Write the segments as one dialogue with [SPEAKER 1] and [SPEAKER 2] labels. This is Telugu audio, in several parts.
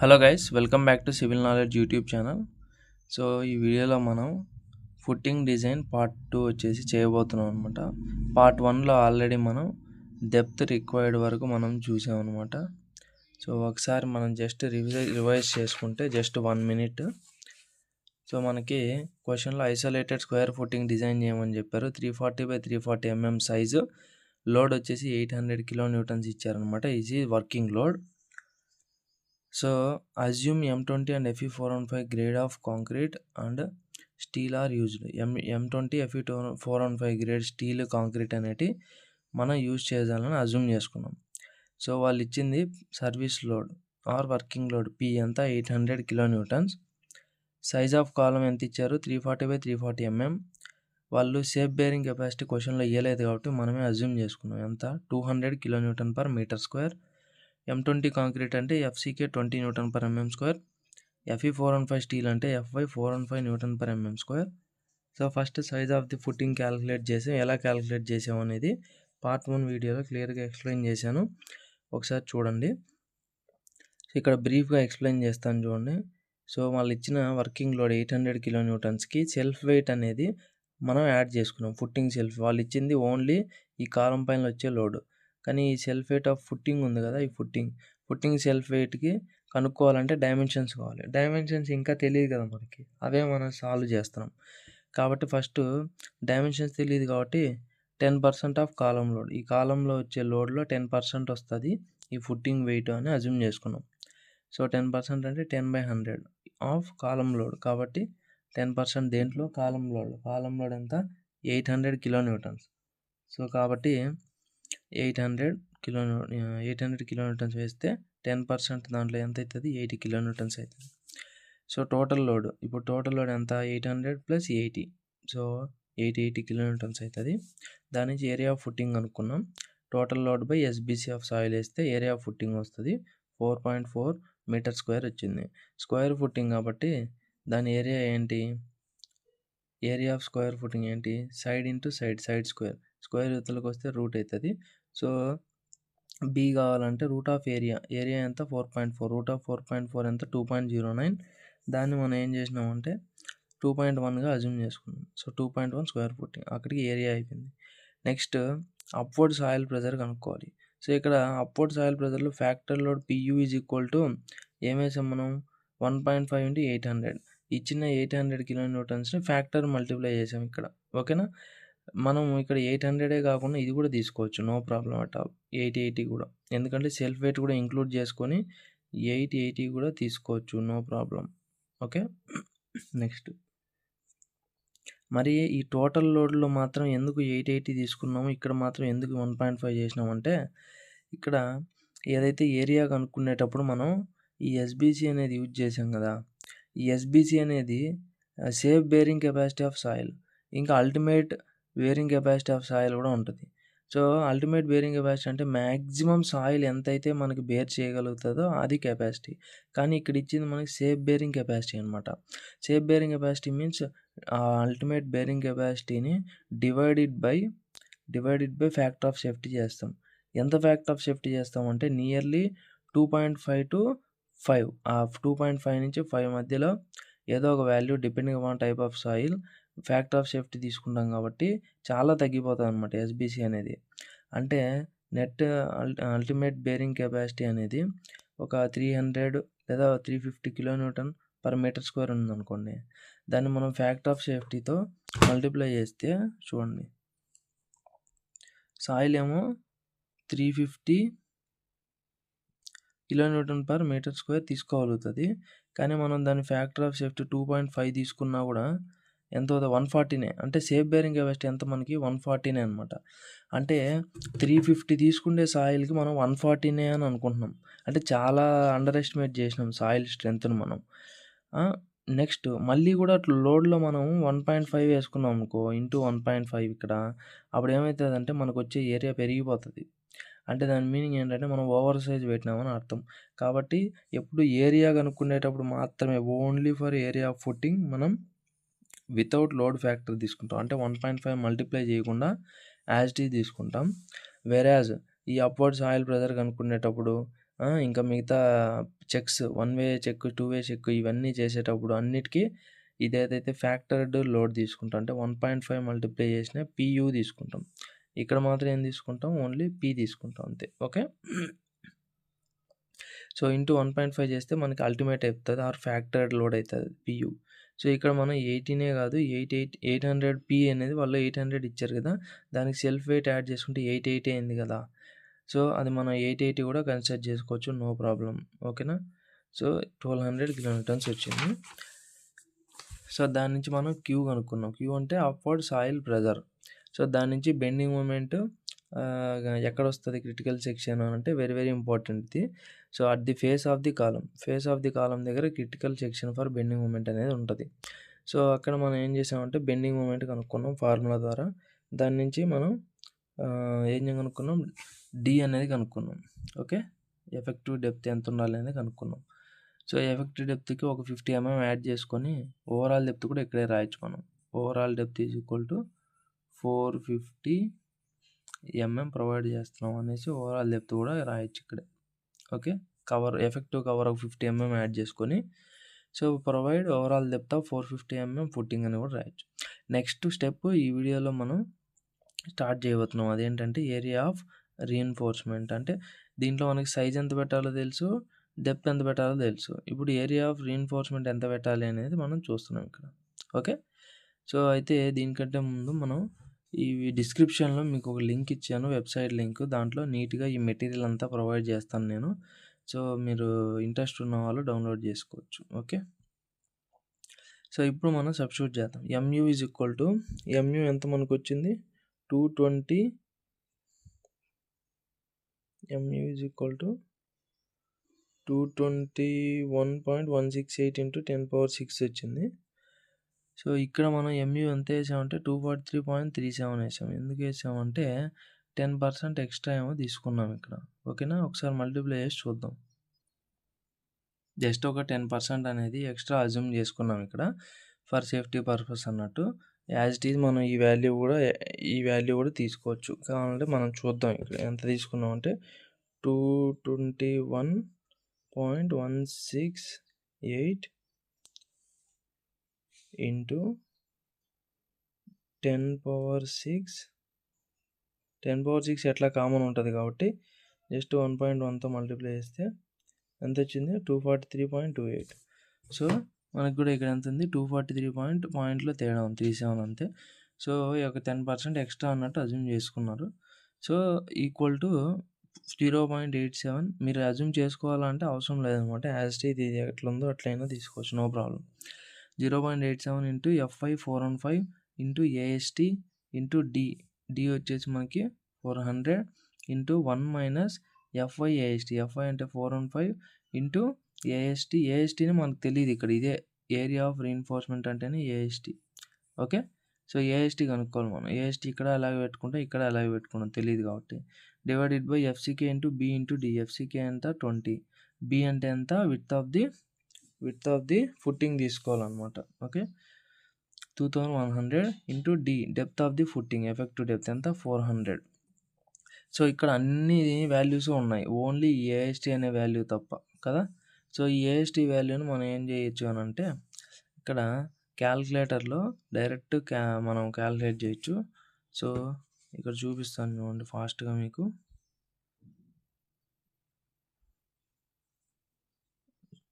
[SPEAKER 1] Hello guys, welcome back to civil knowledge YouTube channel. So ఈ వీడియోలో మనం ఫుట్టింగ్ డిజైన్ పార్ట్ 2 వచ్చేసి చేయబోతున్నాం అనమాట. పార్ట్ 1లో ఆల్రెడీ మనం డెప్త్ రిక్వైర్డ్ వరకు మనం చూసాం అనమాట. సో ఒకసారి మనం జస్ట్ రివైజ్ చేసుకుంటే జస్ట్ 1 మినిట్. సో మనకి క్వశ్చన్లో ఐసోలేటెడ్ స్క్వేర్ ఫుట్టింగ్ డిజైన్ చేయమని చెప్పారు. 340x340 mm సైజు, లోడ్ వచ్చేసి 800 kN ఇచ్చారనమాట. ఇది working load. So assume M20 and Fe415 grade of concrete and steel are used. M20 Fe415 grade steel concrete అనేటి మనం యూజ్ చేయాలని అజ్యూమ్ చేసుకున్నాం. సో వాళ్ళు ఇచ్చింది service load or working load P ఎంత 800 kN. సైజ్ ఆఫ్ కాలం ఎంత ఇచ్చారు 340x340 mm. వాళ్ళు సేఫ్ బేరింగ్ కెపాసిటీ క్వశ్చన్లో ఇవ్వలేదు కాబట్టి మనమే అజ్యూమ్ చేసుకున్నాం. ఎంత 200 kN/m². M20 కాంక్రీట్ అంటే FCK 20 N/mm². Fe415 స్టీల్ అంటే FY 415 N/mm². So first size of the footing calculate చేసాం. ఎలా క్యాలిక్యులేట్ చేసాం అనేది పార్ట్ 1 వీడియోలో క్లియర్గా ఎక్స్ప్లెయిన్ చేశాను, ఒకసారి చూడండి. ఇక్కడ బ్రీఫ్గా ఎక్స్ప్లెయిన్ చేస్తాను చూడండి. సో వాళ్ళు ఇచ్చిన working load 800 kN self wait అనేది మనం యాడ్ చేసుకున్నాం. ఫుట్టింగ్ సెల్ఫ్ వాళ్ళు ఇచ్చింది ఓన్లీ ఈ కాలం పైన వచ్చే లోడ్, కానీ ఈ సెల్ఫ్ వెయిట్ ఆఫ్ ఫుట్టింగ్ ఉంది కదా, ఈ ఫుట్టింగ్ సెల్ఫ్ వెయిట్కి కనుక్కోవాలంటే డైమెన్షన్స్ కావాలి. డైమెన్షన్స్ ఇంకా తెలియదు కదా మనకి, అవే మనం సాల్వ్ చేస్తున్నాం. కాబట్టి ఫస్ట్ డైమెన్షన్స్ తెలియదు కాబట్టి 10% ఆఫ్ కాలం లోడ్, ఈ కాలంలో వచ్చే లోడ్లో 10% వస్తుంది ఈ ఫుట్టింగ్ వెయిట్ అని అజ్యూమ్ చేసుకున్నాం. సో 10% అంటే 10/100 ఆఫ్ కాలం లోడ్. కాబట్టి 10% దేంట్లో కాలం లోడ్ ఎంత 800 kN. సో కాబట్టి 800 kN వేస్తే 10% దాంట్లో ఎంత అవుతుంది 80 kN అవుతుంది. సో టోటల్ లోడ్, ఇప్పుడు టోటల్ లోడ్ ఎంత 800 + 80, సో 880 kN అవుతుంది. దాని నుంచి ఏరియా ఆఫ్ ఫుట్టింగ్ అనుకున్నాం. Total load by SBC of soil వేస్తే ఏరియా ఆఫ్ ఫుట్టింగ్ వస్తుంది 4.4 m² వచ్చింది. స్క్వేర్ ఫుట్టింగ్ కాబట్టి దాని ఏరియా ఏంటి, ఏరియా ఆఫ్ స్క్వేర్ ఫుట్టింగ్ ఏంటి సైడ్ ఇంటూ సైడ్ స్క్వేర్ యువతలకు వస్తే రూట్ అవుతుంది. సో B కావాలంటే రూట్ ఆఫ్ ఏరియా ఎంత 4.4, రూట్ ఆఫ్ 4.4 ఎంత 2.09. దాన్ని మనం ఏం చేసినామంటే 2.1గా అజ్యూమ్ చేసుకున్నాం. సో 2.1 స్క్వేర్ ఫుట్టింగ్, అక్కడికి ఏరియా అయిపోయింది. నెక్స్ట్ అప్వర్డ్ సాయిల్ ప్రెజర్ కనుక్కోవాలి. సో ఇక్కడ అప్వర్డ్ సాయిల్ ప్రెజర్లో ఫ్యాక్టర్ లోడ్ PU = ఏం వేసాం మనం 1.5 × 800. ఇచ్చిన 800 kN ఫ్యాక్టర్ మల్టిప్లై చేసాం ఇక్కడ, ఓకేనా. మనం ఇక్కడ 800 కాకుండా ఇది కూడా తీసుకోవచ్చు, నో ప్రాబ్లం అట్ ఆల్. 880 కూడా, ఎందుకంటే సెల్ఫ్ వెయిట్ కూడా ఇంక్లూడ్ చేసుకొని 880 కూడా తీసుకోవచ్చు, నో ప్రాబ్లం. ఓకే. నెక్స్ట్ మరి ఈ టోటల్ లోడ్లో మాత్రం ఎందుకు 880 తీసుకున్నాము, ఇక్కడ మాత్రం ఎందుకు 1.5 చేసినామంటే, ఇక్కడ ఏదైతే ఏరియా కనుక్కునేటప్పుడు మనం ఈ SBC అనేది యూజ్ చేసాం కదా, ఈ SBC అనేది safe bearing capacity of soil, ఇంకా ultimate bearing capacity of soil కూడా ఉంటుంది. సో అల్టిమేట్ బేరింగ్ కెపాసిటీ అంటే మ్యాక్సిమం సాయిల్ ఎంతైతే మనకి బేర్ చేయగలుగుతుందో అది కెపాసిటీ. కానీ ఇక్కడ ఇచ్చింది మనకి సేఫ్ బేరింగ్ కెపాసిటీ అనమాట. Safe bearing capacity means ultimate bearing కెపాసిటీని divided by factor of safety చేస్తాం. ఎంత ఫ్యాక్టర్ ఆఫ్ సేఫ్టీ చేస్తామంటే నియర్లీ 2.5 to 5. ఆ 2.5 నుంచి 5 మధ్యలో ఏదో ఒక value depending on type of soil factor of safety తీసుకుంటాం కాబట్టి చాలా తగ్గిపోతుంది అనమాట SBC అనేది. అంటే నెట్ అల్టిమేట్ బేరింగ్ కెపాసిటీ అనేది ఒక 300 లేదా 350 kN/m² ఉందనుకోండి. దాన్ని మనం ఫ్యాక్టర్ ఆఫ్ సేఫ్టీతో మల్టిప్లై చేస్తే చూడండి, సాయిల్ ఏమో 350 kN/m² తీసుకోగలుగుతుంది. కానీ మనం దాని ఫ్యాక్టర్ ఆఫ్ సేఫ్టీ 2.5 తీసుకున్నా కూడా ఎంత అవుతుంది 140. అంటే సేఫ్ బేరింగ్ కెపాసిటీ ఎంత మనకి 140 అనమాట. అంటే 350 తీసుకునే సాయిల్కి మనం 140 అని అనుకుంటున్నాం. అంటే చాలా అండర్ ఎస్టిమేట్ చేసినాం సాయిల్ స్ట్రెంత్ను మనం. నెక్స్ట్ మళ్ళీ కూడా లోడ్లో మనం 1.5 వేసుకున్నాం అనుకో, ఇంటూ 1.5 ఇక్కడ, అప్పుడు ఏమవుతుందంటే మనకు వచ్చే ఏరియా పెరిగిపోతుంది. అంటే దాని మీనింగ్ ఏంటంటే మనం ఓవర్ సైజ్ పెట్టినామని అర్థం. కాబట్టి ఎప్పుడు ఏరియా కనుక్కునేటప్పుడు మాత్రమే only for area of footing మనం వితౌట్ లోడ్ ఫ్యాక్టర్ తీసుకుంటాం. అంటే 1.5 మల్టిప్లై చేయకుండా యాజ్ టీ తీసుకుంటాం. వెరాజ్ ఈ అప్వర్డ్ సాయిల్ ప్రెజర్ కనుక్కునేటప్పుడు ఇంకా మిగతా చెక్స్ 1 వే చెక్, 2 వే చెక్ ఇవన్నీ చేసేటప్పుడు అన్నిటికి ఇదేదైతే ఫ్యాక్టర్డ్ లోడ్ తీసుకుంటాం అంటే 1.5 మల్టిప్లై చేసిన PU తీసుకుంటాం. ఇక్కడ మాత్రం ఏం తీసుకుంటాం, ఓన్లీ P తీసుకుంటాం అంతే. ఓకే. సో ఇంటూ 1.5 చేస్తే మనకి అల్టిమేట్ అయిపోతుంది ఆర్ ఫ్యాక్టర్డ్ లోడ్ అవుతుంది PU. సో ఇక్కడ మనం 18 కాదు 800 P అనేది వాళ్ళు 800 ఇచ్చారు కదా, దానికి సెల్ఫ్ వెయిట్ యాడ్ చేసుకుంటే 880 అయింది కదా. సో అది మనం 880 కూడా కన్సిడర్ చేసుకోవచ్చు, నో ప్రాబ్లం. ఓకేనా. సో 1200 కిలోన్యూటన్స్ వచ్చింది. సో దాని నుంచి మనం క్యూ కనుక్కున్నాం. క్యూ అంటే అప్వర్డ్ సాయిల్ ప్రెజర్. సో దాని నుంచి బెండింగ్ మూమెంట్ ఎక్కడ వస్తుంది క్రిటికల్ సెక్షన్ అంటే వెరీ వెరీ ఇంపార్టెంట్ది. So at the face of the column దగ్గర critical section for bending moment అనేది ఉంటుంది. సో అక్కడ మనం ఏం చేసామంటే బెండింగ్ మూమెంట్ కనుక్కున్నాం ఫార్ములా ద్వారా. దాని నుంచి మనం ఏం కనుక్కున్నాం, డి అనేది కనుక్కున్నాం. ఓకే. ఎఫెక్టివ్ డెప్త్ ఎంత ఉండాలి అనేది కనుక్కున్నాం. సో ఎఫెక్టివ్ డెప్త్కి ఒక 50 mm యాడ్ చేసుకొని ఓవరాల్ డెప్త్ కూడా ఇక్కడే రాయొచ్చు మనం. Overall depth is equal to 450 mm provide చేస్తున్నాం అనేసి ఓవరాల్ డెప్త్ కూడా రాయొచ్చు ఇక్కడే. ఓకే. ఎఫెక్టివ్ కవర్ ఒక 50 mm యాడ్ చేసుకొని so provide overall depth of 450 mm footing అని కూడా రాయొచ్చు. నెక్స్ట్ స్టెప్ ఈ వీడియోలో మనం స్టార్ట్ చేయబోతున్నాం. అదేంటంటే ఏరియా ఆఫ్ రీఎన్ఫోర్స్మెంట్. అంటే దీంట్లో మనకి సైజ్ ఎంత పెట్టాలో తెలుసు, డెప్త్ ఎంత పెట్టాలో తెలుసు. ఇప్పుడు ఏరియా ఆఫ్ రీఎన్ఫోర్స్మెంట్ ఎంత పెట్టాలి అనేది మనం చూస్తున్నాం ఇక్కడ. ఓకే. సో అయితే దీనికంటే ముందు మనం ఈ డిస్క్రిప్షన్లో మీకు ఒక లింక్ ఇచ్చాను, వెబ్సైట్ లింక్. దాంట్లో నీట్గా ఈ మెటీరియల్ అంతా ప్రొవైడ్ చేస్తాను నేను. సో మీరు ఇంట్రెస్ట్ ఉన్న వాళ్ళు డౌన్లోడ్ చేసుకోవచ్చు. ఓకే. సో ఇప్పుడు మనం సబ్స్టిట్యూట్ చేద్దాం. MU is equal to MU ఎంత మనకు వచ్చింది 220. MU is equal to 221.168 into 10⁶ వచ్చింది. సో ఇక్కడ మనం MU ఎంత వేసామంటే 243.37 వేసాం. ఎందుకు వేసామంటే 10% ఎక్స్ట్రా ఏమో తీసుకున్నాం ఇక్కడ. ఓకేనా. ఒకసారి మల్టిప్లై చేసి చూద్దాం. జస్ట్ ఒక 10% అనేది ఎక్స్ట్రా అజ్యూమ్ చేసుకున్నాం ఇక్కడ ఫర్ సేఫ్టీ పర్పస్ అన్నట్టు. యాజ్ ఇట్ ఈజ్ మనం ఈ వాల్యూ కూడా తీసుకోవచ్చు. కావాలంటే మనం చూద్దాం ఇక్కడ ఎంత తీసుకున్నాం అంటే 221.168 into 10⁶. ఎట్లా కామన్ ఉంటుంది కాబట్టి జస్ట్ 1.1తో మల్టిప్లై చేస్తే ఎంత వచ్చింది 243.28. సో మనకు కూడా ఇక్కడ ఎంత ఉంది 243 పాయింట్లో తేడా ఉంది 37 అంతే. సో ఈ యొక్క 10% ఎక్స్ట్రా అన్నట్టు అజ్యూమ్ చేసుకున్నారు. So equal to 0.87. మీరు అజ్యూమ్ చేసుకోవాలంటే అవసరం లేదనమాట. యాజ్ ఇది ఎట్లా ఉందో అట్లయినా తీసుకోవచ్చు, no problem. 0.87 into FI 415 into AST into D వచ్చేసి మనకి 400 into 1 minus FI AST. FI అంటే 415 into ASTని మనకు తెలియదు ఇక్కడ. ఇదే ఏరియా ఆఫ్ రీఎన్ఫోర్స్మెంట్ అంటేనే AST. ఓకే. సో AST కనుక్కోవాలి మనం. AST ఇక్కడ అలాగే పెట్టుకుంటాం, ఇక్కడ అలాగే పెట్టుకుంటాం, తెలియదు కాబట్టి. Divided by FCK into B into D. FCK ఎంత 20, B అంటే ఎంత విడ్త్ ఆఫ్ ది ఫుట్టింగ్ తీసుకోవాలన్నమాట. Okay. 2100 into D depth of the footing, effective depth ఎంత 400. సో ఇక్కడ అన్ని వాల్యూస్ ఉన్నాయి, ఓన్లీ AST అనే వాల్యూ తప్ప కదా. సో ఈ AST వాల్యూని మనం ఏం చేయొచ్చు అని అంటే ఇక్కడ క్యాల్కులేటర్లో డైరెక్ట్ మనం క్యాల్కులేట్ చేయొచ్చు. సో ఇక్కడ చూపిస్తాను చూడండి ఫాస్ట్గా మీకు.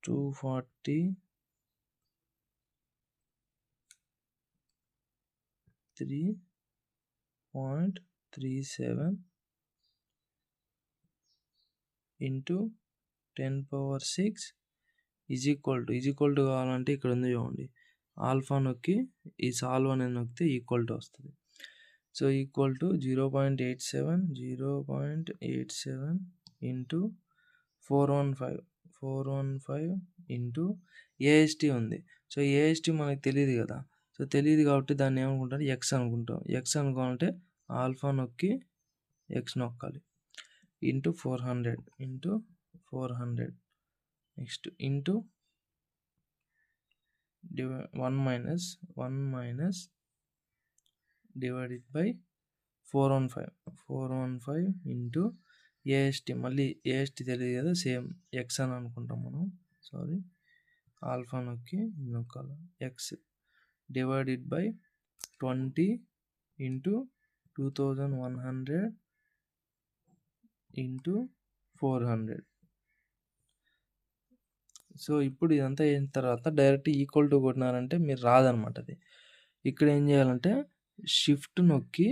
[SPEAKER 1] 243.37 into 10⁶ ఈజ్ ఈక్వల్ టు కావాలంటే ఇక్కడ ఉంది చూడండి, ఆల్ఫా నొక్కి ఈ సాల్వ్ అనేది నొక్కితే ఈక్వల్ టు వస్తుంది. So equal to 0.87 into 415 into AST ఉంది. సో AST మనకు తెలియదు కదా. సో తెలియదు కాబట్టి దాన్ని ఏమనుకుంటారు X అనుకుంటాం. X అనుకోవాలంటే ఆల్ఫా నొక్కి X నొక్కాలి into 400 next into 1 minus divided by 415 into AST మళ్ళీ ఏఎస్టీ తెలియదు కదా, సేమ్ ఎక్స్ అని అనుకుంటాం మనం. సారీ, ఆల్ఫా నొక్కాలి. X divided by 20 into 2100 into 400. So ఇప్పుడు ఇదంతా అయిన తర్వాత డైరెక్ట్ ఈక్వల్ టు కొట్టినారంటే మీరు రాదనమాట అది. ఇక్కడ ఏం చేయాలంటే షిఫ్ట్ నొక్కి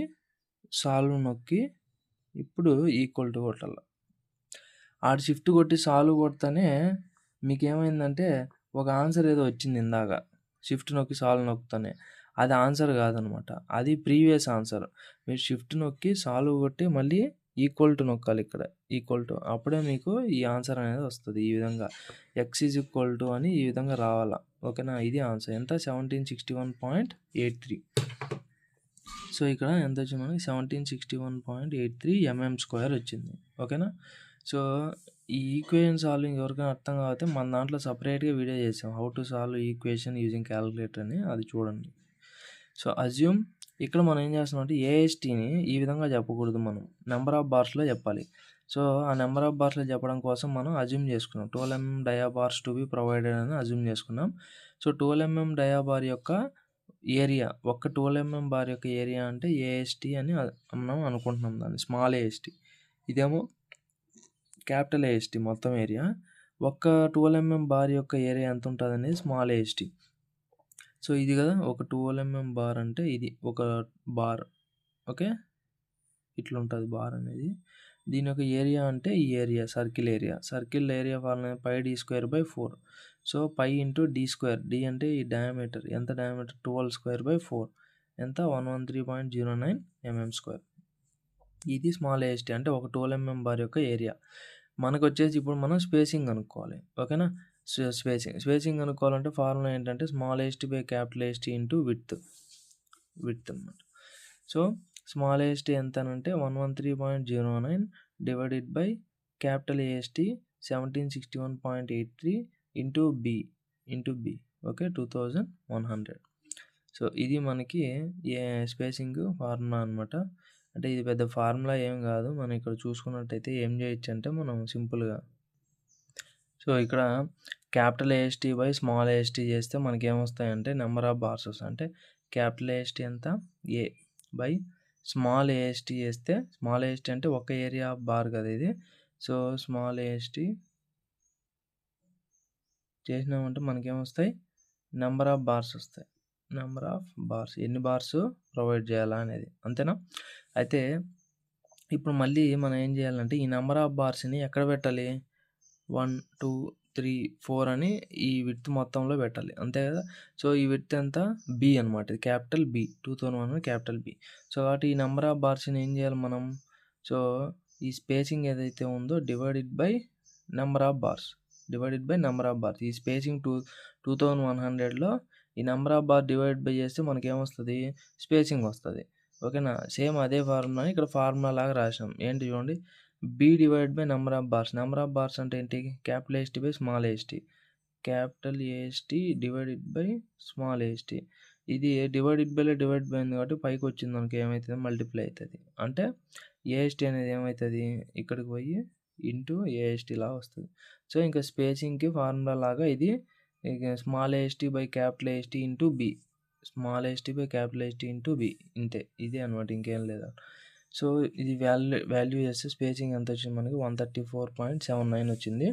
[SPEAKER 1] సాల్వ్ నొక్కి ఇప్పుడు ఈక్వల్ టు కొట్టాలి. ఆడ షిఫ్ట్ కొట్టి సాల్వ్ కొడితేనే మీకు ఏమైందంటే ఒక ఆన్సర్ ఏదో వచ్చింది ఇందాక, షిఫ్ట్ నొక్కి సాల్వ్ నొక్కుతానే అది ఆన్సర్ కాదనమాట, అది ప్రీవియస్ ఆన్సర్. మీరు షిఫ్ట్ నొక్కి సాల్వ్ కొట్టి మళ్ళీ ఈక్వల్ టు నొక్కాలి ఇక్కడ, ఈక్వల్ టు, అప్పుడే మీకు ఈ ఆన్సర్ అనేది వస్తుంది. ఈ విధంగా ఎక్స్ ఈజ్ ఈక్వల్ టు అని ఈ విధంగా రావాలా. ఓకేనా, ఇది ఆన్సర్. ఎంత? 1761.83. సో ఇక్కడ ఎంత వచ్చింది మనకి? 1761.83 mm² వచ్చింది. ఓకేనా. సో ఈ ఈక్వేషన్ సాల్వింగ్ ఎవరికైనా అర్థం కాకపోతే మన దాంట్లో సపరేట్గా వీడియో చేసాం, how to solve equation using calculator అని, అది చూడండి. సో అజ్యూమ్ ఇక్కడ మనం ఏం చేస్తున్నాం అంటే ఏఎస్టీని ఈ విధంగా చెప్పకూడదు, మనం నెంబర్ ఆఫ్ బార్స్లో చెప్పాలి. సో ఆ నెంబర్ ఆఫ్ బార్స్లో చెప్పడం కోసం మనం అజ్యూమ్ చేసుకున్నాం 12 mm డయాబార్స్ టు బి ప్రొవైడెడ్ అని అజ్యూమ్ చేసుకున్నాం. సో 12 mm డయాబార్ యొక్క ఏరియా, ఒక్క 12 mm బార్ యొక్క ఏరియా అంటే ఏఎస్టీ అని మనం అనుకుంటున్నాం దాన్ని, స్మాల్ ఏఎస్టీ. ఇదేమో క్యాపిటల్ ఏఎస్టీ మొత్తం ఏరియా. ఒక్క 12 mm బార్ యొక్క ఏరియా ఎంత ఉంటుంది అనేది స్మాల్ ఏఎస్టీ. సో ఇది కదా ఒక 12 mm బార్ అంటే ఇది ఒక బార్. ఓకే, ఇట్లా ఉంటుంది బార్ అనేది. దీని యొక్క ఏరియా అంటే ఈ area circle area formula πd²/4. So π into d², d అంటే ఈ డయామీటర్, ఎంత డయామీటర్? 12²/4, ఎంత? 113.09 mm². ఇది స్మాల్ ఏఎస్టీ అంటే ఒక 12 mm బార్ యొక్క ఏరియా. మనకు వచ్చేసి ఇప్పుడు మనం స్పేసింగ్ కనుక్కోవాలి. ఓకేనా, స్పేసింగ్ కనుక్కోవాలంటే ఫార్ములా ఏంటంటే small A S T by capital A S T into width అనమాట. సో స్మాల్ ఏఎస్టీ ఎంత అంటే 113.09 divided by capital A S T 1761.83 into B. Okay, 2100. So ఇది మనకి స్పేసింగ్ ఫార్ములా అనమాట. అంటే ఇది పెద్ద ఫార్ములా ఏం కాదు. మనం ఇక్కడ చూసుకున్నట్టయితే ఏం చేయొచ్చు అంటే మనం సింపుల్గా, సో ఇక్కడ capital A S T by small AST చేస్తే మనకి ఏమొస్తాయంటే నెంబర్ ఆఫ్ బార్స్ వస్తాయి. అంటే క్యాపిటల్ ఏఎస్టీ ఎంత? ఏ బై స్మాల్ ఏఎస్టీ చేస్తే, స్మాల్ ఏఎస్టీ అంటే ఒక ఏరియా ఆఫ్ బార్ కదా ఇది. సో స్మాల్ ఏఎస్టీ చేసినామంటే మనకేమొస్తాయి? నెంబర్ ఆఫ్ బార్స్ వస్తాయి. నెంబర్ ఆఫ్ బార్స్, ఎన్ని బార్స్ ప్రొవైడ్ చేయాలా అనేది, అంతేనా. అయితే ఇప్పుడు మళ్ళీ మనం ఏం చేయాలంటే ఈ నెంబర్ ఆఫ్ బార్స్ని ఎక్కడ పెట్టాలి? 1 2 3 4 అని ఈ విడ్త్ మొత్తంలో పెట్టాలి, అంతే కదా. సో ఈ విడ్త్ ఎంత? బి అనమాట, ఇది capital B, 2001 capital B. So కాబట్టి ఈ నెంబర్ ఆఫ్ బార్స్ని ఏం చేయాలి మనం? సో ఈ స్పేసింగ్ ఏదైతే ఉందో divided by number of bars, ఈ స్పేసింగ్ 2100లో ఈ number of bar divide by చేస్తే మనకి ఏమొస్తుంది? స్పేసింగ్ వస్తుంది. ఓకేనా, సేమ్ అదే ఫార్ములా ఇక్కడ ఫార్ములా లాగా రాసాం. ఏంటి చూడండి, B divide by number of bars అంటే ఏంటి? Capital A S T by small A S T, capital A S T divided by small A S T. ఇది డివైడ్ బై అయింది కాబట్టి పైకి వచ్చింది మనకి ఏమవుతుంది? మల్టిప్లై అవుతుంది. అంటే ఏఎస్టీ అనేది ఏమవుతుంది? ఇక్కడికి పోయి ఇంటూ ఏఎస్టీ లాగా వస్తుంది. సో ఇంకా స్పేసింగ్కి ఫార్ములా లాగా ఇది small A S T by capital A S T into B, ఇంతే, ఇదే అనమాట, ఇంకేం లేదు. సో ఇది వాల్యూ చేస్తే స్పేసింగ్ ఎంత వచ్చింది మనకి? 134.79 వచ్చింది.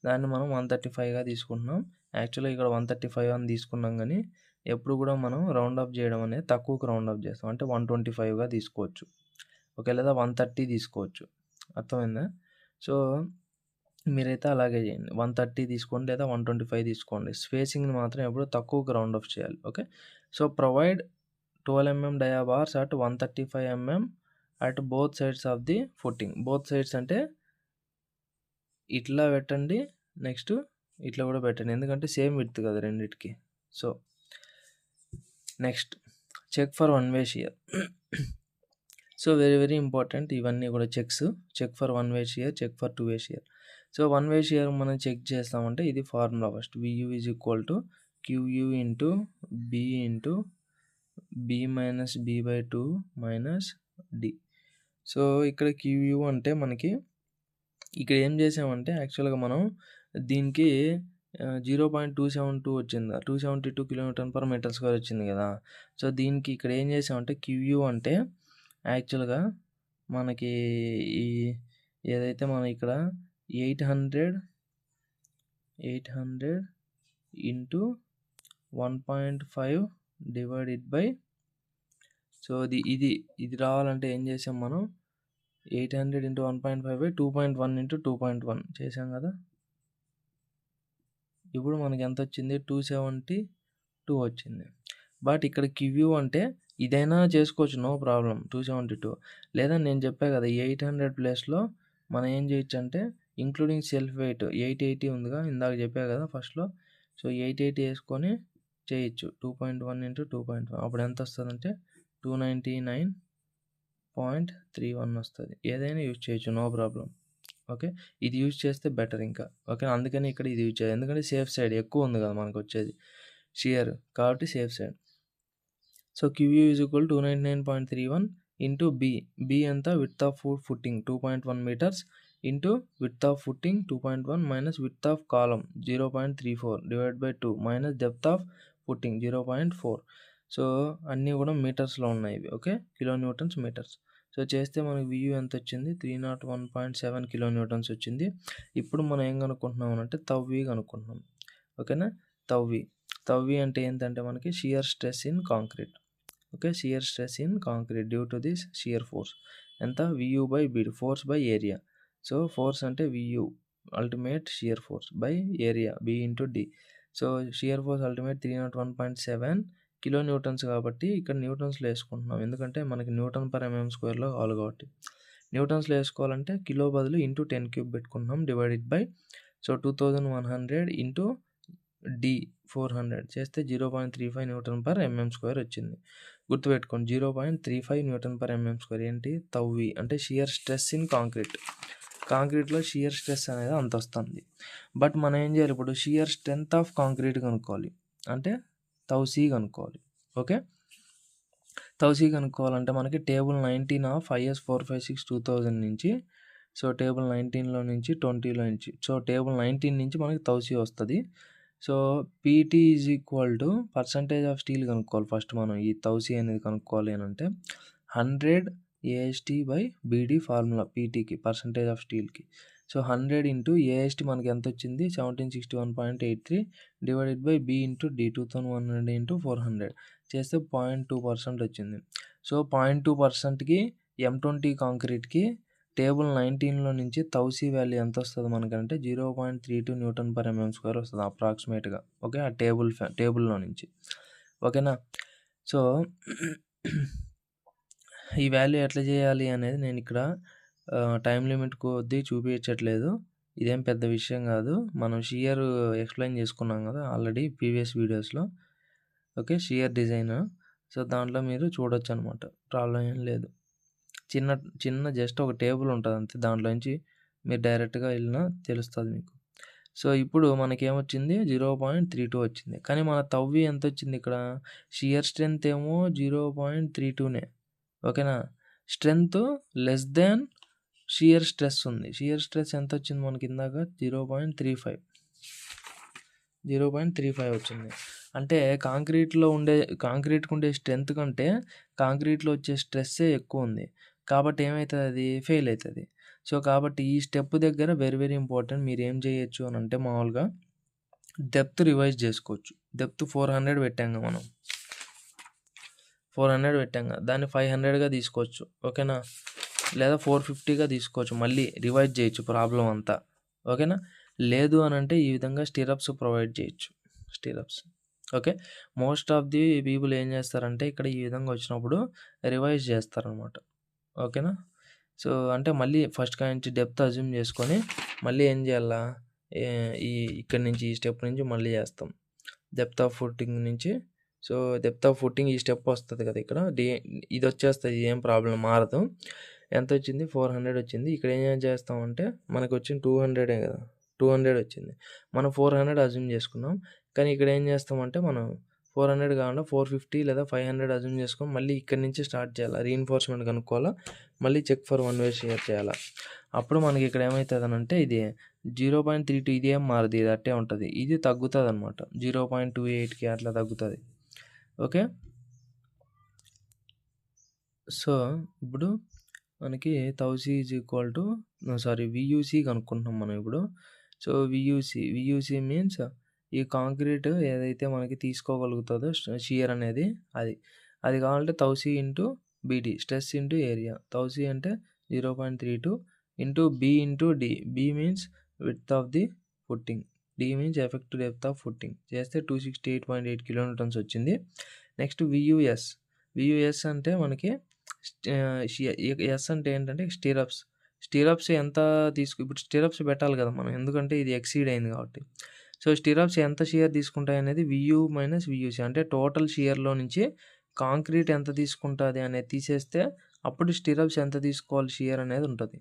[SPEAKER 1] దాన్ని మనం 135గా తీసుకుంటున్నాం. యాక్చువల్గా ఇక్కడ 135 అని తీసుకున్నాం, కానీ ఎప్పుడు కూడా మనం రౌండ్ అప్ చేయడం అనేది తక్కువకు రౌండ్ అప్ చేస్తాం. అంటే 125గా తీసుకోవచ్చు, ఓకే, లేదా 130 తీసుకోవచ్చు. అర్థమైందా? సో మీరైతే అలాగే చేయండి, 130 తీసుకోండి లేదా 125 తీసుకోండి. స్పేసింగ్ని మాత్రం ఎప్పుడు తక్కువకు రౌండ్ అప్ చేయాలి. Okay, so provide 12 mm dia bars at 135 mm at both sides of the footing. Both sides అంటే ఇట్లా పెట్టండి, నెక్స్ట్ ఇట్లా కూడా పెట్టండి, ఎందుకంటే సేమ్ విడ్త్ కదా రెండిటికి. So next check for one way shear. So very important ఇవన్నీ కూడా check for one way shear, check for two way shear. So one way shear మనం చెక్ చేస్తామంటే ఇది formula first, VU is equal to QU into B into B minus B/2 minus D. So ఇక్కడ QU అంటే మనకి ఇక్కడ ఏం చేసామంటే యాక్చువల్గా మనం దీనికి 0.272 వచ్చింది, 272 kN/m² వచ్చింది కదా. సో దీనికి ఇక్కడ ఏం చేసామంటే క్యూయూ అంటే యాక్చువల్గా మనకి ఈ ఏదైతే మనం ఇక్కడ 800 ఇంటూ 1.5 డివైడెడ్ బై, సో ఇది రావాలంటే ఏం చేసాం మనం 800 ఇంటూ 1.5 బై 2.1 ఇంటూ 2.1 చేసాం కదా. ఇప్పుడు మనకి ఎంత వచ్చింది 272 వచ్చింది. బట్ ఇక్కడ క్యూయూ అంటే ఇదైనా చేసుకోవచ్చు, నో ప్రాబ్లం 272. లేదా నేను చెప్పా కదా 800 ప్లేస్లో మనం ఏం చేయొచ్చు అంటే ఇంక్లూడింగ్ సెల్ఫ్ వెయిట్ 880 ఉందిగా ఇందాక చెప్పా కదా ఫస్ట్లో. సో 880 వేసుకొని చేయొచ్చు 2.1 ఇంటూ 2.1. అప్పుడు ఎంత వస్తుందంటే 299.31 వస్తుంది. ఏదైనా యూజ్ చేయొచ్చు, నో ప్రాబ్లం. ఓకే, ఇది యూజ్ చేస్తే బెటర్ ఇంకా. ఓకే, అందుకని ఇక్కడ ఇది యూజ్ చేయాలి, ఎందుకంటే సేఫ్ సైడ్ ఎక్కువ ఉంది కదా మనకు వచ్చేది షియర్, కాబట్టి safe side. So QU is equal 299.31 into B ఎంత width of footing 2.1 metres into width of footing 2.1 minus width of column 0.34 divide by 2 minus depth of footing 0.4. So అన్నీ కూడా మీటర్స్లో ఉన్నాయి ఇవి. Okay, kilonewtons metres. సో చేస్తే మనకి వియూ ఎంత వచ్చింది 301.7 kN వచ్చింది. ఇప్పుడు మనం ఏం కనుక్కుంటున్నాం అంటే తవ్వి కనుక్కుంటున్నాం. ఓకేనా, తవ్వి అంటే ఏంటంటే మనకి shear stress in concrete. Okay, shear stress in concrete due to this shear force ఎంత VU by BD, force by area. So force అంటే VU ultimate shear force by area b into d. So shear force ultimate 301.7 kN కాబట్టి ఇక్కడ న్యూటన్స్లో వేసుకుంటున్నాం, ఎందుకంటే మనకి N/mm² కావాలి కాబట్టి. న్యూటన్స్లో వేసుకోవాలంటే కిలో బదులు ఇంటూ 10³ పెట్టుకుంటున్నాం divided by, so 2100 into D 400 చేస్తే 0.35 N/mm² వచ్చింది. గుర్తుపెట్టుకోండి 0.35 N/mm² ఏంటి తవ్వి అంటే షియర్ స్ట్రెస్ ఇన్ కాంక్రీట్లో షియర్ స్ట్రెస్ అనేది అంత వస్తుంది. బట్ మనం ఏం చేయాలి ఇప్పుడు షియర్ స్ట్రెంత్ ఆఫ్ కాంక్రీట్ కనుక్కోవాలి, అంటే తౌసీ కనుక్కోవాలి. ఓకే, తౌసీ కనుక్కోవాలంటే మనకి టేబుల్ 19 ఆఫ్ IS 456/2000 నుంచి, సో టేబుల్ 19లో నుంచి 20లో నుంచి, సో టేబుల్ 19 నుంచి మనకి తౌసీ వస్తుంది. So PT is equal to percentage of steel కనుక్కోవాలి ఫస్ట్. మనం ఈ తౌసీ అనేది కనుక్కోవాలి అని అంటే 100 AST బై బీడీ ఫార్ములా పీటీకి పర్సంటేజ్ ఆఫ్ స్టీల్కి. సో 100 ఇంటూ AST మనకి ఎంత వచ్చింది 1761.83 divided by b into d 2100 into 400 చేస్తే 0.2% వచ్చింది. సో 0.2%కి M20 కాంక్రీట్కి టేబుల్ 19లో నుంచి తౌసీ వాల్యూ ఎంత వస్తుంది మనకంటే 0.32 N/mm² వస్తుంది అప్రాక్సిమేట్గా. ఓకే, ఆ టేబుల్లో నుంచి. ఓకేనా, సో ఈ వాల్యూ ఎట్లా చేయాలి అనేది నేను ఇక్కడ టైం లిమిట్ కొద్దీ చూపించట్లేదు, ఇదేం పెద్ద విషయం కాదు. మనం షియర్ ఎక్స్ప్లెయిన్ చేసుకున్నాం కదా ఆల్రెడీ ప్రీవియస్ వీడియోస్లో. ఓకే, షియర్ డిజైన్, సో దాంట్లో మీరు చూడొచ్చు అనమాట, ప్రాబ్లం ఏం లేదు. చిన్న జస్ట్ ఒక టేబుల్ ఉంటుంది అంతే, దాంట్లో నుంచి మీరు డైరెక్ట్గా వెళ్ళినా తెలుస్తుంది మీకు. సో ఇప్పుడు మనకేమొచ్చింది 0.32 వచ్చింది, కానీ మన తవ్వి ఎంత వచ్చింది ఇక్కడ షియర్ స్ట్రెంత్ ఏమో 0.32నే. ఓకేనా, strength less than shear stress ఉంది. షియర్ స్ట్రెస్ ఎంత వచ్చింది మనకి ఇందాక 0.35 వచ్చింది. అంటే కాంక్రీట్కి ఉండే స్ట్రెంత్ కంటే కాంక్రీట్లో వచ్చే స్ట్రెస్సే ఎక్కువ ఉంది, కాబట్టి ఏమవుతుంది అది ఫెయిల్ అవుతుంది. సో కాబట్టి ఈ స్టెప్ దగ్గర వెరీ వెరీ ఇంపార్టెంట్. మీరు ఏం చేయొచ్చు అని అంటే మామూలుగా డెప్త్ రివైజ్ చేసుకోవచ్చు. డెప్త్ 400 పెట్టాంగా మనం, 400 పెట్టాంగా దాన్ని 500గా తీసుకోవచ్చు. ఓకేనా, లేదా 450గా తీసుకోవచ్చు, మళ్ళీ రివైజ్ చేయొచ్చు ప్రాబ్లం అంతా. ఓకేనా, లేదు అని అంటే ఈ విధంగా స్టిరప్స్ ప్రొవైడ్ చేయొచ్చు, stirrups. Okay, most of the people ఏం చేస్తారంటే ఇక్కడ ఈ విధంగా వచ్చినప్పుడు రివైజ్ చేస్తారనమాట. ఓకేనా, సో అంటే మళ్ళీ ఫస్ట్ నుంచి డెప్త్ అజ్యూమ్ చేసుకొని మళ్ళీ ఏం చేయాలా ఇక్కడ నుంచి ఈ స్టెప్ నుంచి మళ్ళీ చేస్తాం డెప్త్ ఆఫ్ ఫుట్టింగ్ నుంచి. సో డెప్త్ ఆఫ్ ఫుట్టింగ్ ఈ స్టెప్ వస్తుంది కదా ఇక్కడ, ఇది వచ్చేస్తుంది, ఏం ప్రాబ్లం మారదు. ఎంత వచ్చింది 400 వచ్చింది. ఇక్కడ ఏం చేస్తామంటే మనకు వచ్చింది 200 కదా, 200 వచ్చింది. మనం 400 అజ్యూమ్ చేసుకున్నాం, కానీ ఇక్కడ ఏం చేస్తామంటే మనం 400 కాకుండా 450 లేదా 500 అజ్యూమ్ చేసుకొని మళ్ళీ ఇక్కడి నుంచి స్టార్ట్ చేయాలి. రీఎన్ఫోర్స్మెంట్ కనుక్కోవాలా, మళ్ళీ చెక్ ఫర్ 1 వే షేర్ చేయాలా. అప్పుడు మనకి ఇక్కడ ఏమవుతుందనంటే ఇది 0.32 ఇది ఏం మారదు, ఇది అట్టే ఉంటుంది. ఇది తగ్గుతుంది అనమాట, 0.28కి అట్లా తగ్గుతుంది. ఓకే, సో ఇప్పుడు మనకి 1000 ఈజ్ ఈక్వల్ టు వియూసీ కనుక్కుంటున్నాం మనం ఇప్పుడు. సో వియూసీ మీన్స్ ఈ కాంక్రీట్ ఏదైతే మనకి తీసుకోగలుగుతుందో షియర్ అనేది అది కావాలంటే 1000 into B T, stress into area. 1000 అంటే 0.32 into B into D. B means width of the footing, D means effective depth of footing. చేస్తే 268.8 కిలోన్యూటన్స్ వచ్చింది. నెక్స్ట్ వియూఎస్ అంటే మనకి ఎస్ అంటే ఏంటంటే స్టీరప్స్ ఎంత ఇప్పుడు స్టీరప్స్ పెట్టాలి కదా మనం, ఎందుకంటే ఇది ఎక్సీడ్ అయింది కాబట్టి. సో స్టీరప్స్ ఎంత షియర్ తీసుకుంటాయి అనేది వియూ మైనస్ వియూసీ, అంటే టోటల్ షియర్లో నుంచి కాంక్రీట్ ఎంత తీసుకుంటుంది అనేది తీసేస్తే అప్పుడు స్టీరప్స్ ఎంత తీసుకోవాలి షియర్ అనేది ఉంటుంది.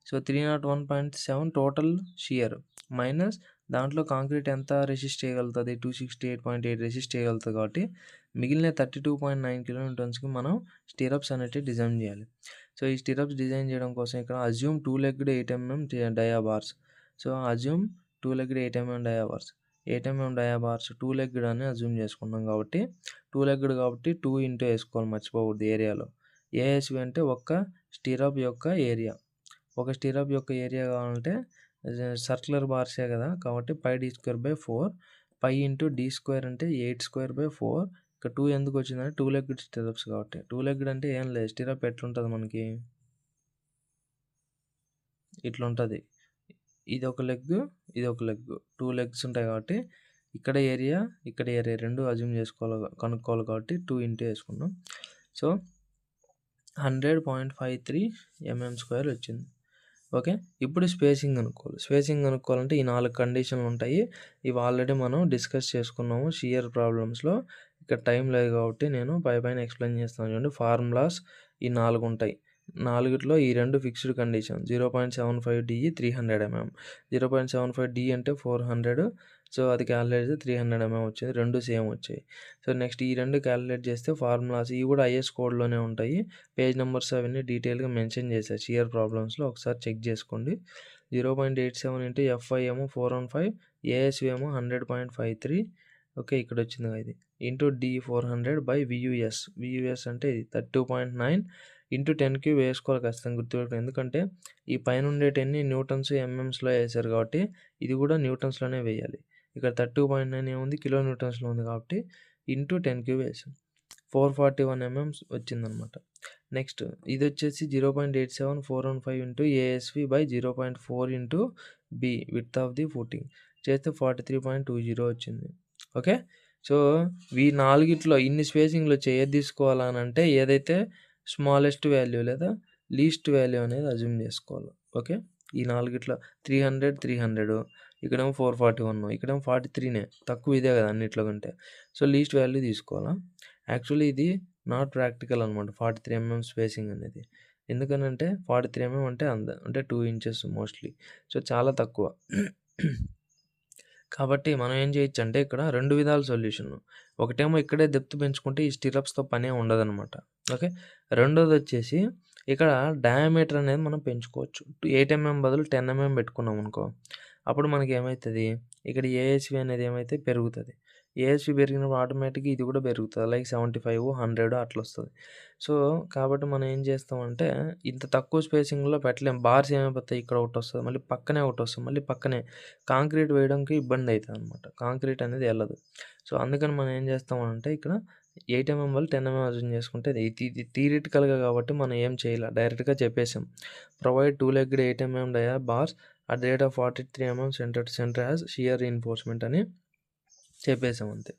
[SPEAKER 1] సో 301.7 టోటల్ షియర్ మైనస్ దాంట్లో కాంక్రీట్ ఎంత రెసిస్ట్ చేయగలుగుతుంది, 268.8 రెసిస్ట్ చేయగలుగుతుంది. కాబట్టి మిగిలిన 32.9 కిలోన్యూటన్స్కి మనం స్టీరప్స్ అనేవి డిజైన్ చేయాలి. సో ఈ స్టీరప్స్ డిజైన్ చేయడం కోసం ఇక్కడ assume 2-legged 8 mm dia bars. So assume 2-legged 8 mm dia bars. 8 mm dia bars 2-legged అని అజ్యూమ్ చేసుకున్నాం కాబట్టి 2-legged కాబట్టి 2 ఇంటూ వేసుకోవాలి, మర్చిపోకూడదు ఏరియాలో. ఏఎస్వి అంటే ఒక స్టీరప్ యొక్క ఏరియా. ఒక స్టీరప్ యొక్క ఏరియా కావాలంటే సర్క్యులర్ బార్సే కదా, కాబట్టి πd²/4. π ఇంటూ d² అంటే 8²/4. ఇక్కడ 2 ఎందుకు వచ్చిందంటే 2-legged స్టీరప్స్ కాబట్టి. 2-legged అంటే ఏం లేదు, స్టీరప్ ఎట్లుంటుంది మనకి ఇట్లుంటుంది. ఇది ఒక లెగ్, ఇది ఒక లెగ్, 2 legs ఉంటాయి కాబట్టి ఇక్కడ ఏరియా రెండు అజ్యూమ్ కనుక్కోవాలి కాబట్టి 2 ఇంటూ వేసుకున్నాం. సో 100.53 mm² వచ్చింది. ఓకే, ఇప్పుడు స్పేసింగ్ కనుక్కోవాలంటే ఈ 4 కండిషన్లు ఉంటాయి. ఇవి ఆల్రెడీ మనం డిస్కస్ చేసుకున్నాము షియర్ ప్రాబ్లమ్స్లో. ఇక్కడ టైం లేదు కాబట్టి నేను పైన ఎక్స్ప్లెయిన్ చేస్తాను. చూడండి, ఫార్ములాస్ ఈ 4 ఉంటాయి. 4ట్లో ఈ 2 fixed condition. 0.75 DE 300 mm, 0.75 D అంటే 400. సో అది క్యాలిక్యులేట్ చేస్తే 300 mm వచ్చింది, 2 సేమ్ వచ్చాయి. సో నెక్స్ట్ ఈ 2 క్యాలిక్యులేట్ చేస్తే ఫార్ములాస్ ఇవి కూడా ఐఎస్ కోడ్లోనే ఉంటాయి. పేజ్ నెంబర్స్ అవన్నీ డీటెయిల్గా మెన్షన్ చేశారు షియర్ ప్రాబ్లమ్స్లో, ఒకసారి చెక్ చేసుకోండి. 0.87 ఇంటూ FI ఏమో 415, ఏఎస్వి ఏమో 100.53. ఓకే, ఇక్కడ వచ్చింది ఇది ఇంటూ D 400 బై వియూఎస్ అంటే ఇది 32.9 ఇంటూ 10 వేసుకోవాలి ఖచ్చితంగా గుర్తుపెట్టుకోండి. ఎందుకంటే ఈ పైన ఉండేటన్ని న్యూటన్స్ ఎంఎంస్లో వేసారు కాబట్టి ఇది కూడా న్యూటన్స్లోనే వేయాలి. ఇక్కడ 32.9 ఏముంది, కిలో న్యూటన్స్లో ఉంది కాబట్టి ఇంటూ 10 వేసాం. 441 mm వచ్చిందనమాట. నెక్స్ట్ ఇది వచ్చేసి 0.87415 into A S V by 0.4 into B, width of the footing. చేస్తే 43.20 వచ్చింది. ఓకే, సో ఈ 4ట్లో ఇన్ని స్పేసింగ్లు వచ్చి ఏది తీసుకోవాలని అంటే ఏదైతే స్మాలెస్ట్ వాల్యూ లేదా లీస్ట్ వాల్యూ అనేది అజ్యూమ్ చేసుకోవాలి. ఓకే, ఈ 4ట్లో 300, ఇక్కడేమో 441, ఇక్కడేమో 43నే, తక్కువ ఇదే కదా అన్నిట్లో కంటే. సో లీస్ట్ వాల్యూ తీసుకోవాలా. యాక్చువల్లీ ఇది నాట్ ప్రాక్టికల్ అనమాట 43 mm స్పేసింగ్ అనేది. ఎందుకనంటే 43 mm అంటే 2 inches మోస్ట్లీ. సో చాలా తక్కువ. కాబట్టి మనం ఏం చేయొచ్చు అంటే ఇక్కడ 2 విధాల సొల్యూషన్. ఒకటేమో ఇక్కడే డెప్త్ పెంచుకుంటే ఈ స్టిరప్స్తో పనే ఉండదన్నమాట. ఓకే, రెండోది వచ్చేసి ఇక్కడ డయామీటర్ అనేది మనం పెంచుకోవచ్చు. 8 mm బదులు 10 mm పెట్టుకున్నాం అనుకో, అప్పుడు మనకి ఏమవుతుంది, ఇక్కడ ఏఎస్వి అనేది ఏమైతే పెరుగుతుంది. ఏఎస్వి పెరిగినప్పుడు ఆటోమేటిక్గా ఇది కూడా పెరుగుతుంది, లైక్ 75, 100 అట్లా వస్తుంది. సో కాబట్టి మనం ఏం చేస్తామంటే ఇంత తక్కువ స్పేసింగ్లో పెట్టలేం. బార్స్ ఏమైపోతాయి, ఇక్కడ ఒకటి వస్తుంది, మళ్ళీ పక్కనే ఒకటి వస్తుంది, మళ్ళీ పక్కనే కాంక్రీట్ వేయడానికి ఇబ్బంది అవుతుంది అనమాట. కాంక్రీట్ అనేది వెళ్ళదు. సో అందుకని మనం ఏం చేస్తామంటే ఇక్కడ 8 mm వాళ్ళు 10 mm అజ్యూమ్ చేసుకుంటే ఇది థియరిటికల్గా కాబట్టి మనం ఏం చేయాలి, డైరెక్ట్గా చెప్పేసాం. Provide 2-legged 8 mm dia bars at the rate of 43 mm centre as shear reinforcement అని చెప్పేసాం అంతే.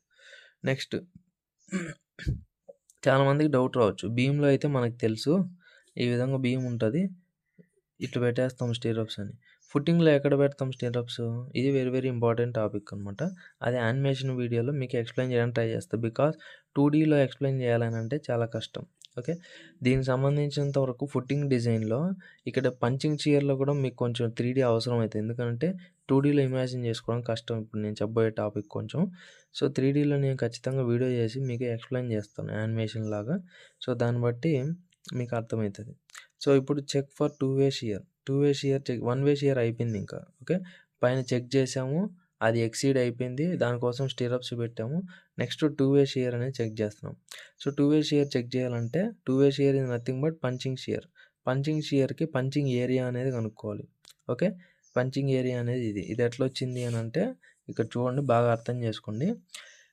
[SPEAKER 1] నెక్స్ట్ చాలామందికి డౌట్ రావచ్చు, బీమ్లో అయితే మనకు తెలుసు ఈ విధంగా బీమ్ ఉంటుంది, ఇట్లా పెట్టేస్తాం స్టీరప్స్ అని. ఫుట్టింగ్లో ఎక్కడ పెడతాం స్టీరప్స్, ఇది వెరీ వెరీ ఇంపార్టెంట్ టాపిక్ అనమాట. అది యానిమేషన్ వీడియోలో మీకు ఎక్స్ప్లెయిన్ చేయడానికి ట్రై చేస్తాను. బికాస్ 2Dలో ఎక్స్ప్లెయిన్ చేయాలని అంటే చాలా కష్టం. ఓకే. దీనికి సంబంధించినంత వరకు ఫుట్టింగ్ డిజైన్‌లో ఇక్కడ పంచింగ్ షియర్‌లో కూడా మీకు కొంచెం 3D అవసరమైతది. ఎందుకంటే 2Dలో ఇమాజిన్ చేసుకోవడం కష్టం. ఇప్పుడు నేను చెప్పబోయే టాపిక్ కొంచెం. సో, 3Dలో నేను ఖచ్చితంగా వీడియో చేసి మీకు ఎక్స్‌ప్లెయిన్ చేస్తాను యానిమేషన్ లాగా. సో, దాన్ని బట్టి మీకు అర్థమైతది. సో, ఇప్పుడు check for 2 way shear. 2 way shear check 1 way shear అయిపోయింది ఇంకా. ఓకే. పైన చెక్ చేసాము. అది ఎక్సీడ్ అయిపోయింది. దానికోసం స్టిరప్స్ పెట్టాము. నెక్స్ట్ 2 వే షియర్ అనేది చెక్ చేస్తున్నాం. సో, 2 వే షియర్ చెక్ చేయాలంటే 2 way shear is nothing but punching shear. Punching షియర్‌కి పంచింగ్ ఏరియా అనేది కనుక్కోవాలి. ఓకే. పంచింగ్ ఏరియా అనేది ఇది. ఇది ఎట్లొచ్చింది అనంటే ఇక్కడ చూడండి బాగా అర్థం చేసుకోండి.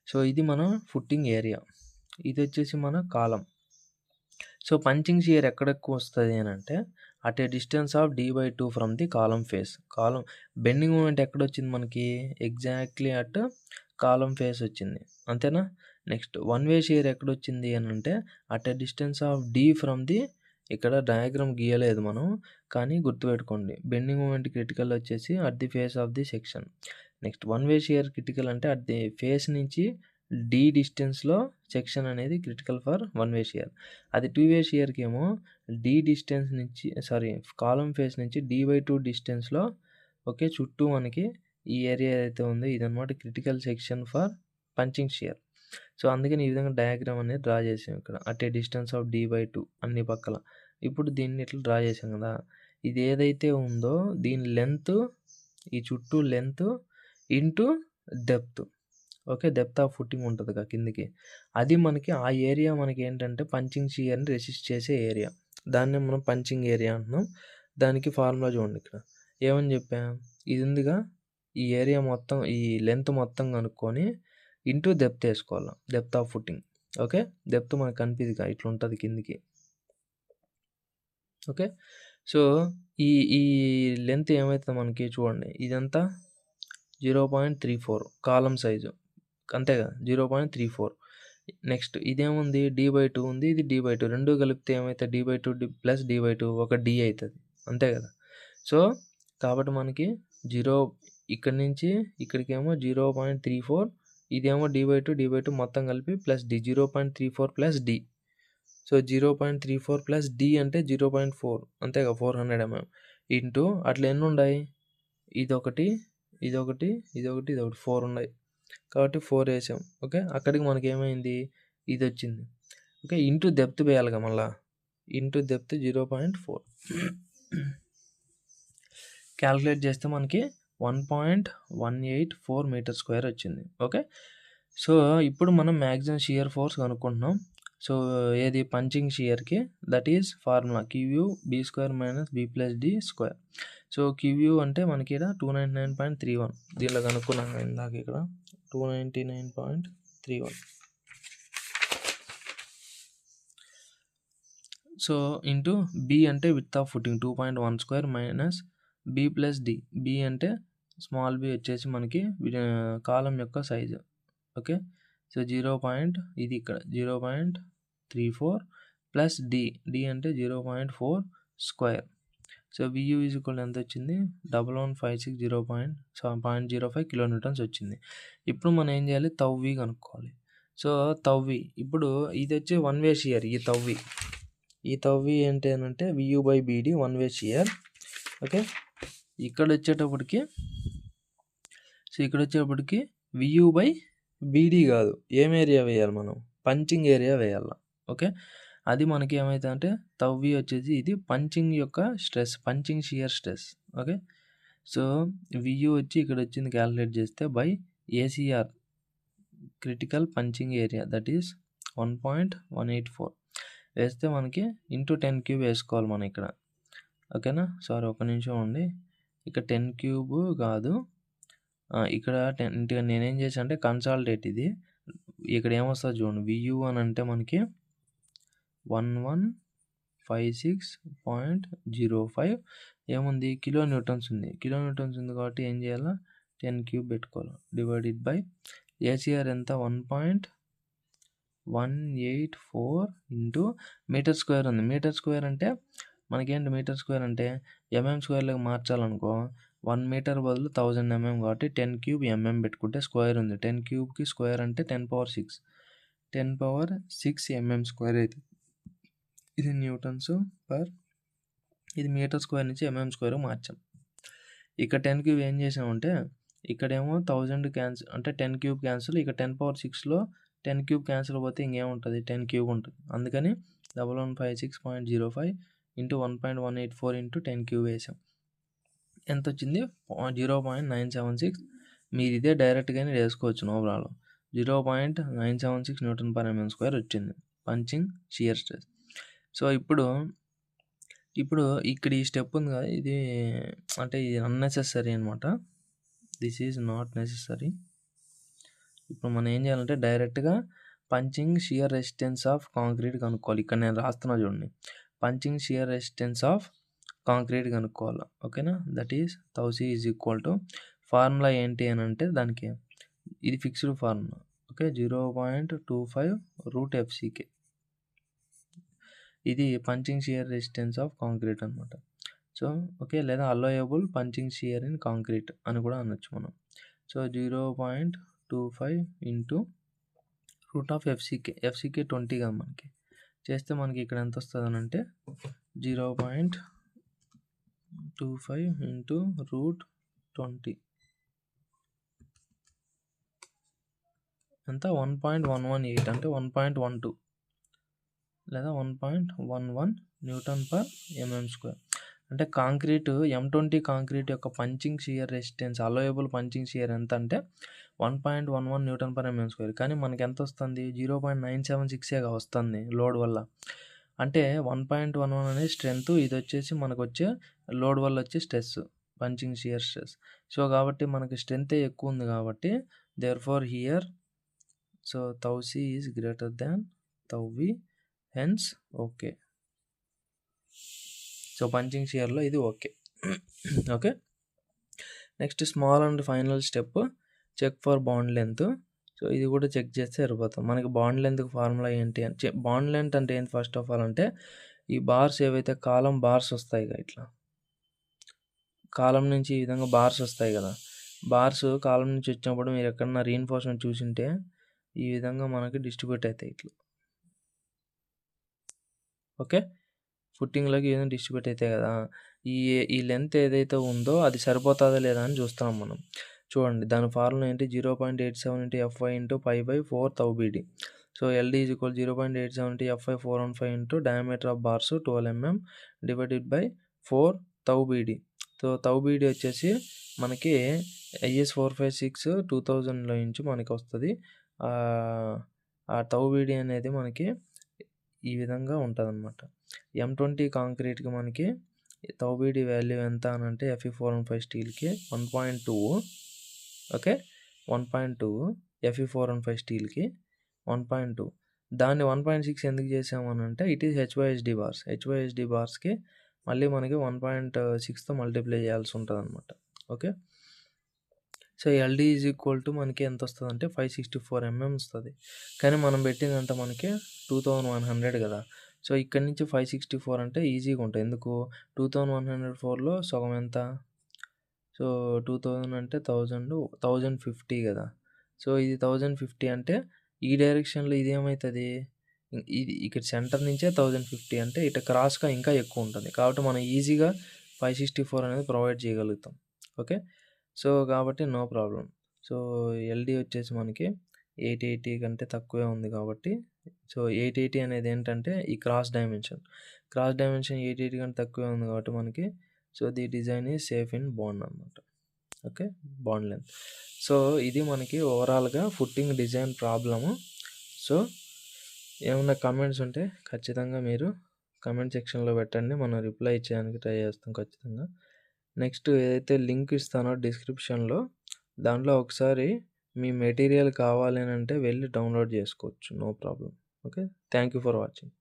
[SPEAKER 1] సో, ఇది మన ఫుట్టింగ్ ఏరియా. ఇదొచ్చేసి మన కాలమ్. సో, పంచింగ్ షియర్ ఎక్కడెక్కువొస్తది అనంటే at a distance of d/2 from the column face. Column bending moment ఎక్కడొచ్చింది మనకి? ఎగ్జాక్ట్‌లీ అట్ కాలమ్ ఫేస్ వచ్చింది. అంతేనా? నెక్స్ట్ 1 వే షియర్ ఎక్కడొచ్చింది అనంటే at a distance of d from the ఇక్కడ డయాగ్రామ్ గీయలేదు మనం. కానీ గుర్తుపెట్టుకోండి. బెండింగ్ మూమెంట్ క్రిటికల్ వచ్చేసి at the face of the section. Next 1 way shear critical అంటే అట్ ది ఫేస్ నుంచి d డిస్టెన్స్‌లో సెక్షన్ అనేది క్రిటికల్ ఫర్ 1 వే షియర్. అది 2 వే షియర్‌కేమో d డిస్టెన్స్ నుంచి కాలమ్ ఫేస్ నుంచి d/2 డిస్టెన్స్‌లో ఓకే. చుట్టూ మనకి ఈ ఏరియా ఏదైతే ఉందో ఇదనమాట critical section for punching shear. So, అందుకని ఈ విధంగా డయాగ్రామ్ అనేది డ్రా చేసాం ఇక్కడ. At a distance of d/2 అన్ని పక్కల. ఇప్పుడు దీన్ని ఇట్లా డ్రా చేసాం కదా! ఇది ఏదైతే ఉందో దీని లెంత్ ఈ చుట్టూ length into depth. Okay. Depth of footing ఉంటదిగా కిందకి. అది మనకి ఆ ఏరియా మనకేంటంటే పంచింగ్ షియర్‌ని రెసిస్ట్ చేసే ఏరియా. దాన్నే మనం పంచింగ్ ఏరియా అంటున్నాం. దానికి ఫార్ములా చూడండి ఇక్కడ. ఏమని చెప్పా? ఇది ఉందిగా ఈ ఏరియా మొత్తం ఈ లెంత్ మొత్తం కనుక్కొని ఇంటూ డెప్త్ ఏసుకోవాల. Depth of footing. Okay. Depth మనకు కనిపిదిగా ఇట్లుంటది కిందికి. ఓకే. సో, ఈ ఈ లెంత్ ఏమైతది మనకి చూడండి. ఇదంతా 0.34 కాలమ్ సైజు. అంతేగా 0.34. నెక్స్ట్ ఇదేముంది d/2 ఉంది. ఇది d/2 రెండు కలిపితే ఏమైతది d/2 ప్లస్ d/2 ఒక d అయితది. అంతే కదా! సో, కాబట్టి మనకి 0 ఇక్కడి నుంచి ఇక్కడికేమో 0.34 ఇదేమో d/2 మొత్తం కలిపి plus d 0.34 plus d. So, 0.34 plus d అంటే 0.4 అంతేగా 400 mm ఇంటూ అట్లా ఎన్నుండాయి? ఇదొకటి, ఇదొకటి, ఇదొకటి, ఇదొకటి 4 ఉన్నాయి. కాబట్టి 4 ఏసాం. ఓకే. అక్కడికి మనకేమైంది? ఇదొచ్చింది. ఓకే. ఇంటూ డెప్త్ వేయాలిగా మళ్ళా. ఇంటూ డెప్త్ 0.4 క్యాలిక్యులేట్ చేస్తే మనకి 1.184 మీటర్ స్క్వేర్ వచ్చింది. ఓకే. సో, ఇప్పుడు మనం మాక్సిమం షియర్ ఫోర్స్ కనుక్కుంటున్నాం. సో, ఏది పంచింగ్ షియర్‌కి that is formula QU B² - B+D². So, QU అంటే మనకి ఈడ 299.31 దీనిలో కనుక్కున్నాం ఇందాక ఇక్కడ 299.31. సో, ఇంటూ B అంటే width of footing 2.12 minus B+D. B అంటే స్మాల్ b వచ్చేసి మనకి కాలమ్ యొక్క సైజు. ఓకే. సో, ఇది ఇక్కడ 0.34 ప్లస్ D. D అంటే 0.4 square. So, VU is equal ఎంత వచ్చింది? 1156 కిలోన్యూటన్స్ వచ్చింది. ఇప్పుడు మనం ఏం చేయాలి? తవ్వి కనుక్కోవాలి. సో, తవ్వి ఇప్పుడు ఇది వచ్చి 1 వే షియర్ ఈ తవ్వి. ఈ తవ్వి ఏంటి అనంటే VU/BD 1 వే షియర్. ఓకే. ఇక్కడ వచ్చేటప్పటికి VU/BD కాదు. ఏం ఏరియా వేయాలి మనం? పంచింగ్ ఏరియా వేయాల. ఓకే. అది మనకి ఏమైతదంటే తవ్వి వచ్చేసి ఇది పంచింగ్ యొక్క stress. Punching shear stress. Okay. So, VU వచ్చి ఇక్కడ వచ్చింది క్యాలిక్యులేట్ చేస్తే by ACR critical punching area that is 1.184 వేస్తే మనకి ఇంటూ 10³ వేసుకోవాలి మనం ఇక్కడ. ఓకేనా? సారీ ఒక్క నిమిషం ఉండి. ఇక్కడ 10³ కాదు. ఇక్కడ నేనేం చేశా అంటే కన్సాలిడేట్ ఇది. ఇక్కడ ఏమొస్తది చూడండి. VU అని అంటే మనకి 1156.05 ఏముంది? కిలో న్యూటన్స్ ఉంది. కిలో న్యూటన్స్ ఉంది కాబట్టి ఏం చేయాలా? 10³ పెట్టుకోవాలి. డివైడెడ్ బై ACR ఎంత? 1.184 ఇంటూ మీటర్ స్క్వేర్ ఉంది. మీటర్ స్క్వేర్ అంటే మనకేంటి? మీటర్ స్క్వేర్ అంటే mm² మార్చాలనుకో 1 మీటర్ బదులు 1000 mm కాబట్టి 10³ mm పెట్టుకుంటే స్క్వేర్ ఉంది. 10³ స్క్వేర్ అంటే 10⁶. 10⁶ mm² అవుతుంది. ఇది న్యూటన్స్ పర్, ఇది మీటర్ స్క్వేర్ నుంచి ఎంఎం స్క్వేర్ మార్చాం. ఇక్కడ 10 క్యూబ్ ఏం చేసామంటే ఇక్కడేమో 1000 క్యాన్సిల్ అంటే 10 క్యూబ్ క్యాన్సిల్, ఇక 10⁶లో 10 క్యూబ్ క్యాన్సిల్ పోతే ఇంకేముంటుంది 10 క్యూబ్ ఉంటుంది. అందుకని 1156.05 ఇంటూ 1.184 ఇంటూ 10 క్యూబ్ వేసాం. ఎంత వచ్చింది 0.976. మీరు ఇదే డైరెక్ట్గానే వేసుకోవచ్చు, no problem. 0.976 newton per MM square వచ్చింది పంచింగ్ షియర్ స్ట్రెస్. సో ఇప్పుడు ఇక్కడ ఈ స్టెప్ ఉంది కదా, ఇది అంటే ఇది అన్నెసెసరీ అనమాట. This is not necessary. ఇప్పుడు మనం ఏం చేయాలంటే డైరెక్ట్గా punching shear resistance of concrete కనుక్కోవాలి. ఇక్కడ నేను రాస్తున్నా చూడండి, punching shear resistance of concrete కనుక్కోవాలి. ఓకేనా, that is τC is equal to formula ఏంటి అని అంటే దానికి ఇది fixed formula. Okay, 0.25 root FCK. ఇది punching shear resistance of concrete అనమాట. సో ఓకే, లేదా allowable punching shear in concrete అని కూడా అనొచ్చు మనం. So 0.25 into root of FCK 20 కదా మనకి, చేస్తే మనకి ఇక్కడ ఎంత వస్తుంది అని అంటే 0.25 ఇంటూ రూట్ 20 ఎంత 1.118 అంటే 1.12 లేదా 1.11 న్యూటన్ పర్ ఎంఎం స్క్వేర్. అంటే కాంక్రీట్ M20 కాంక్రీట్ యొక్క punching shear resistance, allowable punching shear ఎంత అంటే 1.11 న్యూటన్ పర్ ఎంఎం స్క్వేర్. కానీ మనకి ఎంత వస్తుంది 0.976 వస్తుంది లోడ్ వల్ల. అంటే 1.11 అనేది స్ట్రెంత్, ఇది వచ్చేసి మనకు వచ్చే లోడ్ వల్ల వచ్చే stress, punching shear stress. So కాబట్టి మనకి స్ట్రెంత్ ఎక్కువ ఉంది కాబట్టి therefore here so τC is greater than τV, hence okay. So punching షియర్లో ఇది okay. Okay, next small and final step check for bond length. So ఇది కూడా చెక్ చేస్తే సరిపోతాం. మనకి బాండ్ లెంత్కి ఫార్ములా ఏంటి అని, బాండ్ లెంత్ అంటే ఏంటి ఫస్ట్ ఆఫ్ ఆల్ అంటే ఈ బార్స్ ఏవైతే కాలం బార్స్ వస్తాయి కదా, ఇట్లా కాలం నుంచి ఈ విధంగా బార్స్ వస్తాయి కదా, బార్స్ కాలం నుంచి వచ్చినప్పుడు మీరు ఎక్కడన్నా రీఇన్ఫోర్స్మెంట్ చూసింటే ఈ విధంగా మనకి డిస్ట్రిబ్యూట్ అవుతాయి ఇట్లా. ఓకే, ఫుట్టింగ్లోకి ఏదైనా డిస్ట్రిబ్యూట్ అవుతాయి కదా, ఈ లెంత్ ఏదైతే ఉందో అది సరిపోతుందా లేదా అని చూస్తున్నాం మనం. చూడండి దాని ఫార్ములా ఏంటి, 0.87 into FY into π/4 τBD. So LD is equal 0.87 into FY 415 into diameter of bars 12 mm divided by 4 τBD. సో τBD వచ్చేసి మనకి IS 456 2000లో నుంచి మనకి వస్తుంది. ఆ τBD అనేది మనకి ఈ విధంగా ఉంటుంది అనమాట. M20 కాంక్రీట్కి మనకి τBD వాల్యూ ఎంత అని అంటే Fe 415 స్టీల్కి 1.2. Okay, 1.2 Fe 415 స్టీల్కి 1.2. దాన్ని 1.6 ఎందుకు చేసామని అంటే it is HYSD bars. HYSD బార్స్కి మళ్ళీ మనకి 1.6తో మల్టిప్లై చేయాల్సి ఉంటుంది అనమాట. Okay, so LD is equal to మనకి ఎంత వస్తుంది అంటే 564 mm వస్తుంది. కానీ మనం పెట్టిందంత మనకి 2100 కదా. సో ఇక్కడ నుంచి 564 అంటే ఈజీగా ఉంటుంది. ఎందుకు 2104లో సగం ఎంత, సో 2000 అంటే 1050 కదా. సో ఇది 1050 అంటే ఈ డైరెక్షన్లో ఇది ఏమవుతుంది, ఇది ఇక్కడ సెంటర్ నుంచే 1050 అంటే ఇటు క్రాస్గా ఇంకా ఎక్కువ ఉంటుంది. కాబట్టి మనం ఈజీగా 564 అనేది ప్రొవైడ్ చేయగలుగుతాం. ఓకే, సో కాబట్టి నో ప్రాబ్లం. సో LD వచ్చేసి మనకి 880 కంటే తక్కువే ఉంది కాబట్టి, సో 880 అనేది ఏంటంటే ఈ క్రాస్ డైమెన్షన్ 880 కంటే తక్కువే ఉంది కాబట్టి మనకి, so the design is safe in bond అనమాట. Okay, bond length. సో ఇది మనకి ఓవరాల్గా ఫుట్టింగ్ డిజైన్ ప్రాబ్లము. సో ఏమన్నా కమెంట్స్ ఉంటే ఖచ్చితంగా మీరు కమెంట్ సెక్షన్లో పెట్టండి, మనం రిప్లై ఇచ్చేయడానికి ట్రై చేస్తాం ఖచ్చితంగా. నెక్స్ట్ ఏదైతే లింక్ ఇస్తానో డిస్క్రిప్షన్లో, దాంట్లో ఒకసారి మీ మెటీరియల్ కావాలి అని అంటే వెళ్ళి డౌన్లోడ్ చేసుకోవచ్చు, no problem. Okay, thank you for watching.